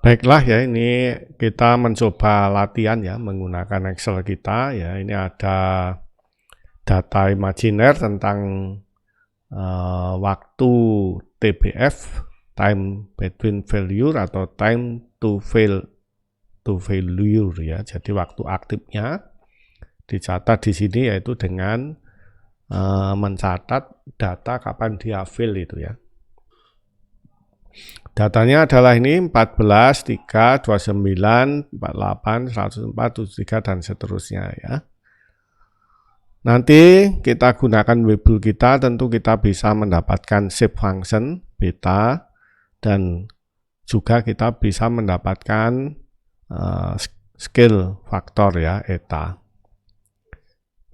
Baiklah ya, ini kita mencoba latihan ya menggunakan Excel kita ya. Ini ada data imajiner tentang waktu TBF, time between failure atau time to failure ya. Jadi waktu aktifnya dicatat di sini yaitu dengan mencatat data kapan dia fail itu ya. Datanya adalah ini 14, 3, 29, 48, 104, 73, dan seterusnya ya. Nanti kita gunakan Webull kita, tentu kita bisa mendapatkan shape function beta, dan juga kita bisa mendapatkan scale faktor ya, eta.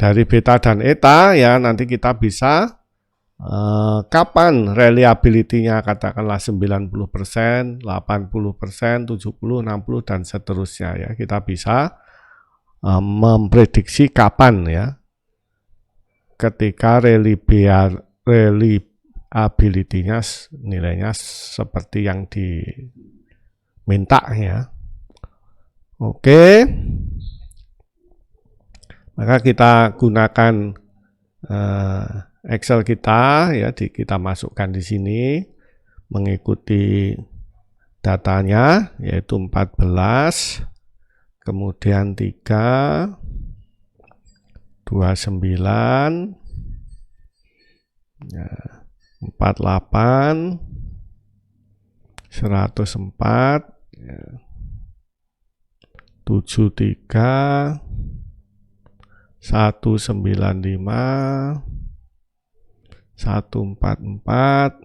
Dari beta dan eta ya nanti kita bisa kapan reliability-nya katakanlah 90%, 80%, 70, 60, dan seterusnya ya. Kita bisa memprediksi kapan ya ketika reliability-nya nilainya seperti yang diminta ya. Oke. Maka kita gunakan Excel kita ya, kita masukkan di sini mengikuti datanya yaitu 14, kemudian 3, 29, ya, 48, 104, ya, 73, 195, 144,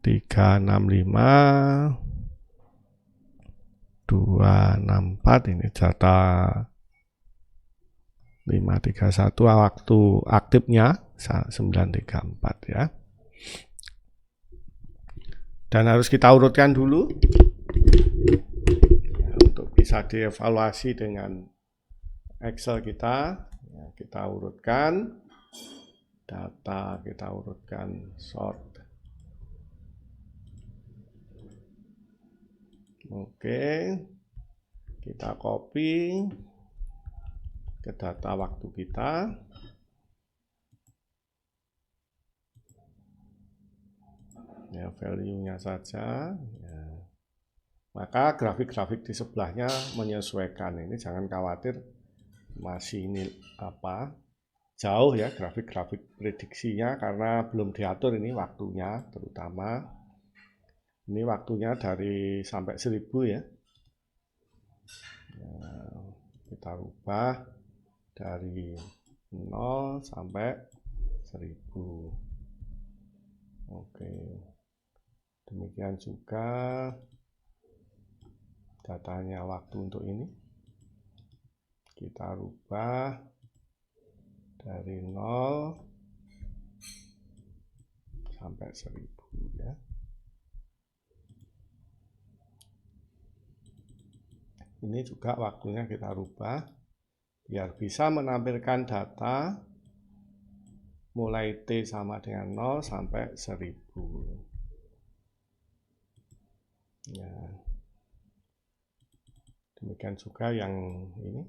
365, 264, ini data 531 waktu aktifnya 934 ya. Dan harus kita urutkan dulu ya, untuk bisa dievaluasi dengan Excel kita ya, kita urutkan data, kita urutkan sort. Oke, kita copy ke data waktu kita. Ya, value-nya saja ya. Maka grafik-grafik di sebelahnya menyesuaikan. Ini jangan khawatir, masih ini jauh ya grafik-grafik prediksinya karena belum diatur ini waktunya, terutama ini waktunya dari sampai 1000 ya. Kita rubah dari 0 sampai 1000. Oke, demikian juga datanya waktu untuk ini kita rubah dari 0 sampai 1000 ya. Ini juga waktunya kita rubah biar bisa menampilkan data mulai T sama dengan 0 sampai 1000 ya. Demikian juga yang ini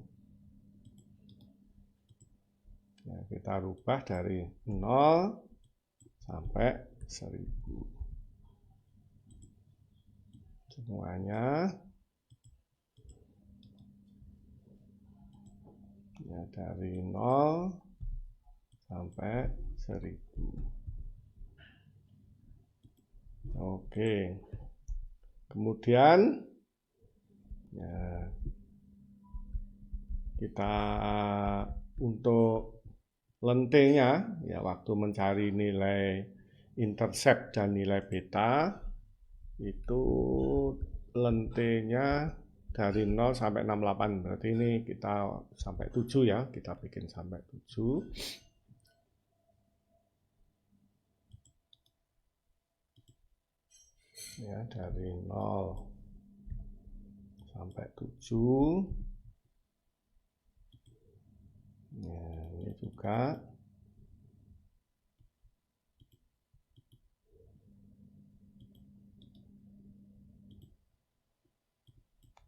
ya, kita rubah dari 0 sampai 1000 semuanya ya, dari 0 sampai 1000. Oke, kemudian ya, kita untuk lentenya ya, waktu mencari nilai intercept dan nilai beta itu lentenya dari 0 sampai 68, berarti ini kita sampai 7 ya, kita bikin sampai 7. Ya, dari 0 sampai 7. Ya, ini juga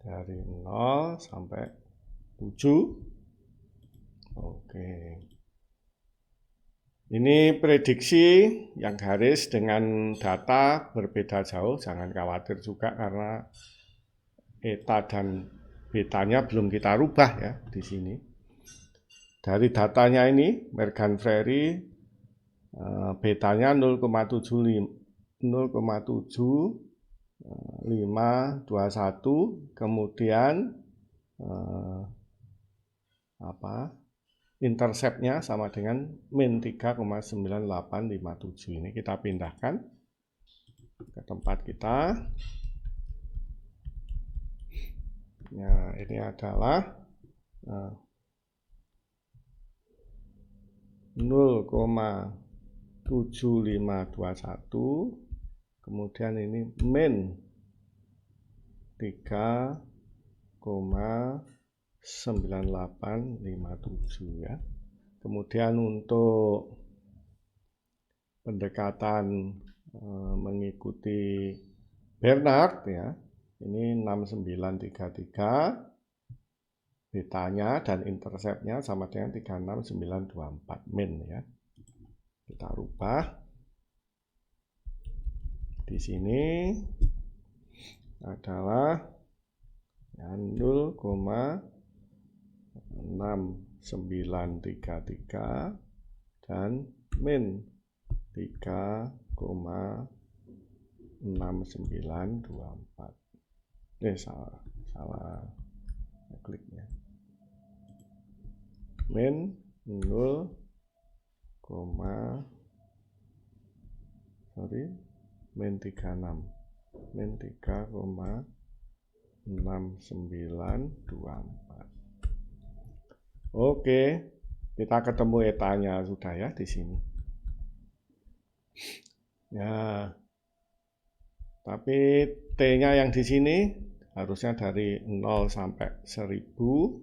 dari 0 sampai 7. Oke. Ini prediksi yang garis dengan data berbeda jauh, jangan khawatir juga karena eta dan betanya belum kita rubah ya di sini. Dari datanya ini, Merganfreri betanya 0,7521, kemudian interceptnya sama dengan min 3,9857. Ini kita pindahkan ke tempat kita. Ya, ini adalah 0,7521, kemudian ini min 3,9857 ya. Kemudian untuk pendekatan mengikuti Bernard ya, ini 6933, betanya dan interceptnya sama dengan 36924 min ya. Kita rubah di sini adalah 0,6933 dan min 3,6924. Salah kliknya. Min 3,6924. Oke, kita ketemu etanya sudah ya di sini. Ya, tapi T-nya yang di sini harusnya dari 0 sampai 1000.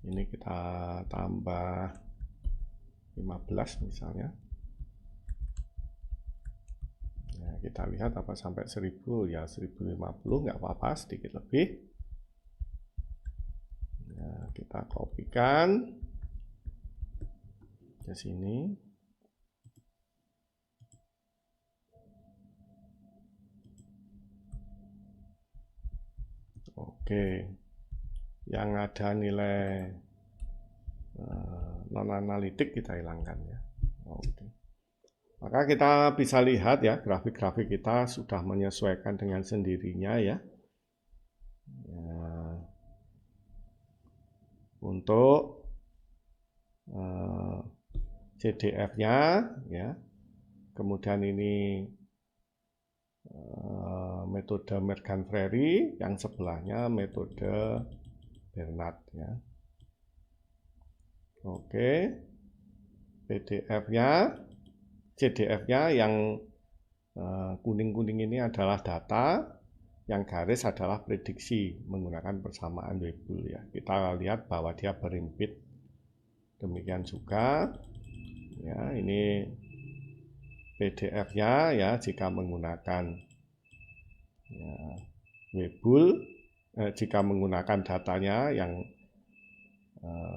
Ini kita tambah 15 misalnya. Nah, kita lihat apa sampai 1000, ya 1050 nggak apa-apa, sedikit lebih. Nah, kita kopikan ke sini. Oke, yang ada nilai non-analitik kita hilangkan ya. Oke. Maka kita bisa lihat ya, grafik-grafik kita sudah menyesuaikan dengan sendirinya ya. Untuk CDF-nya ya. Kemudian ini metode Merganfreri, yang sebelahnya metode Bernard ya. Oke, PDF-nya, CDF-nya yang kuning-kuning ini adalah data, yang garis adalah prediksi menggunakan persamaan Weibull ya. Kita lihat bahwa dia berimpit. Demikian juga ya, ini PDF-nya ya, jika menggunakan ya, Weibull, jika menggunakan datanya yang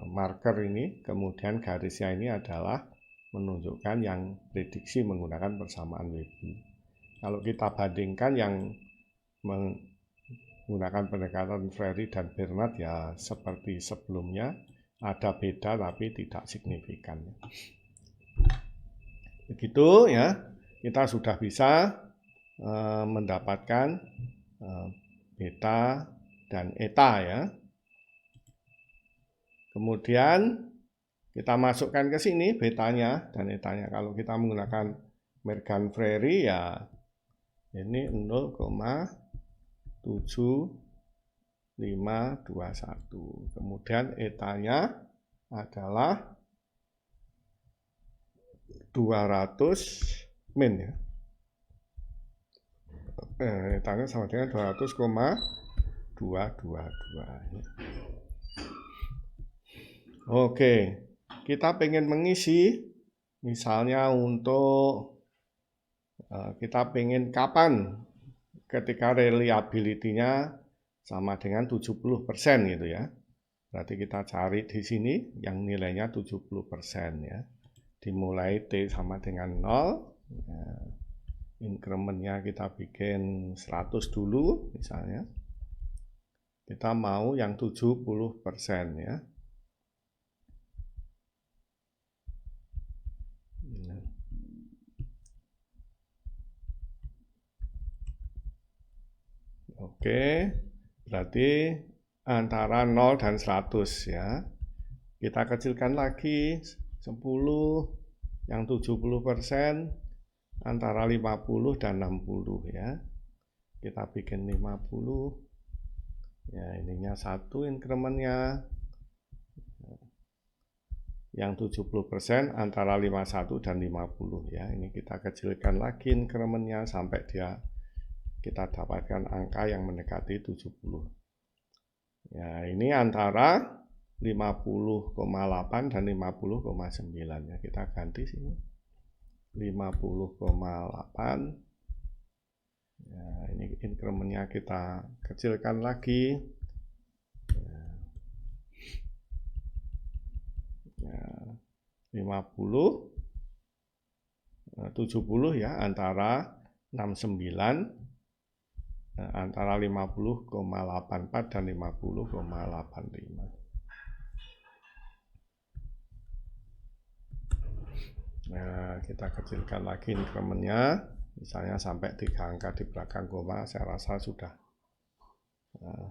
marker ini, kemudian garisnya ini adalah menunjukkan yang prediksi menggunakan persamaan Weibull. Kalau kita bandingkan yang menggunakan pendekatan Freri dan Bernard ya seperti sebelumnya, ada beda tapi tidak signifikan. Begitu ya, kita sudah bisa mendapatkan beta dan eta ya. Kemudian kita masukkan ke sini betanya dan etanya. Kalau kita menggunakan Merganfreri ya ini 0,7521. Kemudian etanya adalah 200 min ya. Etanya sama dengan 200,222 ya. Oke, kita pengen mengisi, misalnya untuk kita pengen kapan ketika reliability-nya sama dengan 70% gitu ya. Berarti kita cari di sini yang nilainya 70% ya. Dimulai T sama dengan 0. Nah, incrementnya kita bikin 100 dulu misalnya. Kita mau yang 70% ya. Oke, berarti antara 0 dan 100 ya. Kita kecilkan lagi 10, yang 70% antara 50 dan 60 ya. Kita bikin 50. Ya, ininya 1 incrementnya. Yang 70% antara 51 dan 50 ya. Ini kita kecilkan lagi incrementnya sampai kita dapatkan angka yang mendekati 70. Ya, ini antara 50,8 dan 50,9 ya. Kita ganti sini. 50,8. Ya, ini incrementnya kita kecilkan lagi. Ya, 50, 70 ya, antara 69, antara 50,84 dan 50,85. Nah, kita kecilkan lagi incrementnya, misalnya sampai 3 angka di belakang koma, saya rasa sudah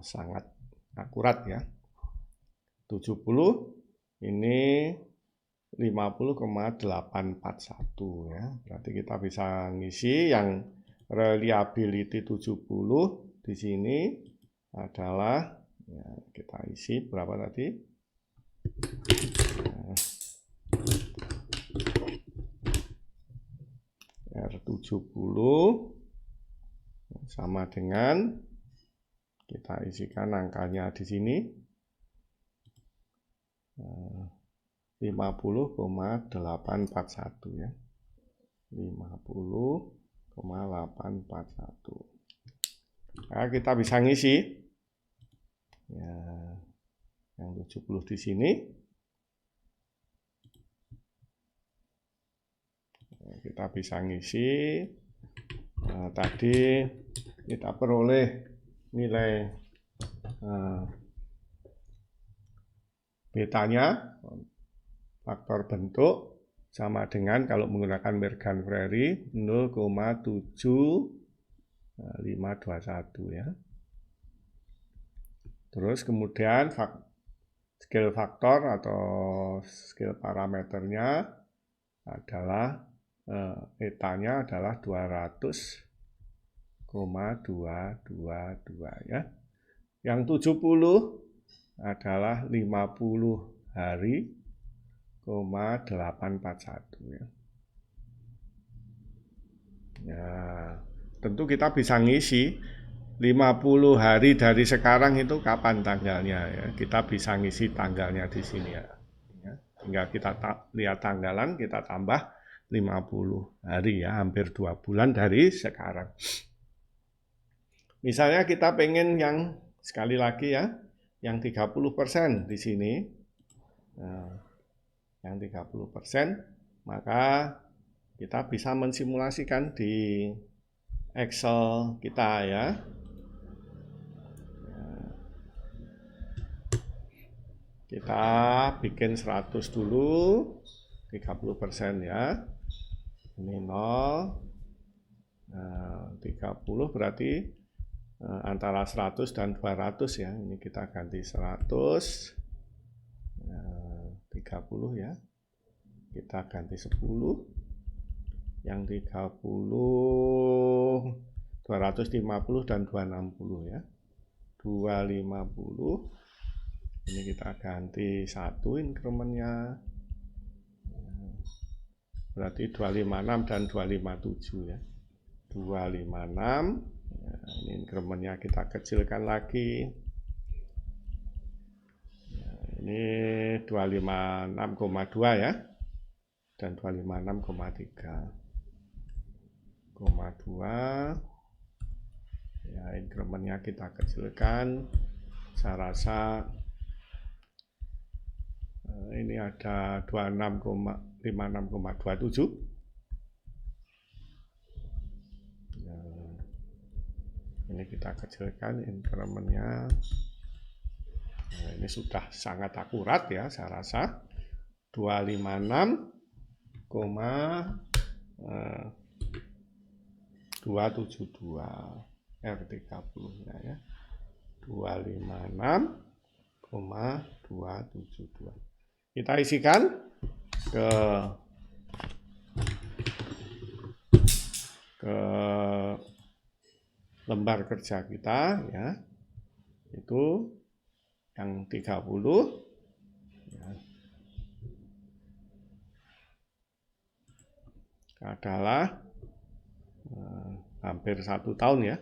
sangat akurat ya. 70 ini 50,841 ya. Berarti kita bisa ngisi yang reliability 70 di sini adalah ya, kita isi berapa tadi? R70 sama dengan kita isikan angkanya di sini 50,841 ya. 50,841. Nah, kita bisa ngisi ya, yang 70 di sini. Kita bisa ngisi. Nah, tadi kita peroleh nilai betanya, faktor bentuk sama dengan kalau menggunakan Mergan-Frey 0,7521 ya. Terus kemudian scale faktor atau scale parameternya adalah etanya adalah 200,222 ya. Yang 70 adalah 50 hari, 841 ya. Ya, tentu kita bisa ngisi 50 hari dari sekarang itu kapan tanggalnya ya. Kita bisa ngisi tanggalnya di sini ya. Tinggal kita lihat tanggalan, kita tambah 50 hari ya, hampir 2 bulan dari sekarang. Misalnya kita pengen yang sekali lagi ya, yang 30% di sini. Nah, yang 30%, maka kita bisa mensimulasikan di Excel kita ya. Kita bikin 100 dulu, 30% ya. Ini 0, 30 berarti antara 100 dan 200 ya. Ini kita ganti 100, 30 ya. Kita ganti 10. Yang 30, 250 dan 260 ya. 250. Ini kita ganti 1 incrementnya. Berarti 256 dan 257 ya. 256. Nah, ini incrementnya kita kecilkan lagi. Nah, ini 256,2 ya. Dan 256,3. 2. Ya, incrementnya kita kecilkan. Saya rasa ini ada 26,56,27. Ini kita kecilkan incrementnya. Nah, ini sudah sangat akurat ya, saya rasa 256,272 R30 ya, 256,272. Kita isikan ke lembar kerja kita ya, itu yang 30 ya, adalah hampir 1 tahun ya,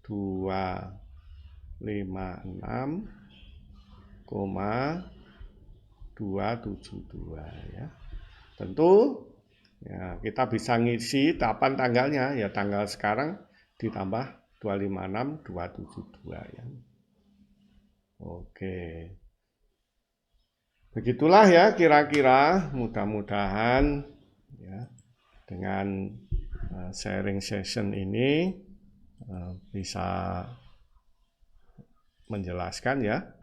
256,272 ya. Tentu ya, kita bisa ngisi kapan tanggalnya ya, tanggal sekarang ditambah 256,272 ya. Oke. Begitulah ya kira-kira, mudah-mudahan ya dengan sharing session ini bisa menjelaskan ya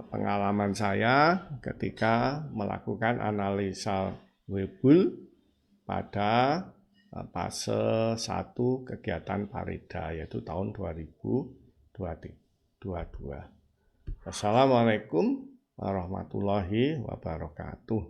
pengalaman saya ketika melakukan analisa Weibull pada fase 1 kegiatan Parida, yaitu tahun 2022. Wassalamualaikum warahmatullahi wabarakatuh.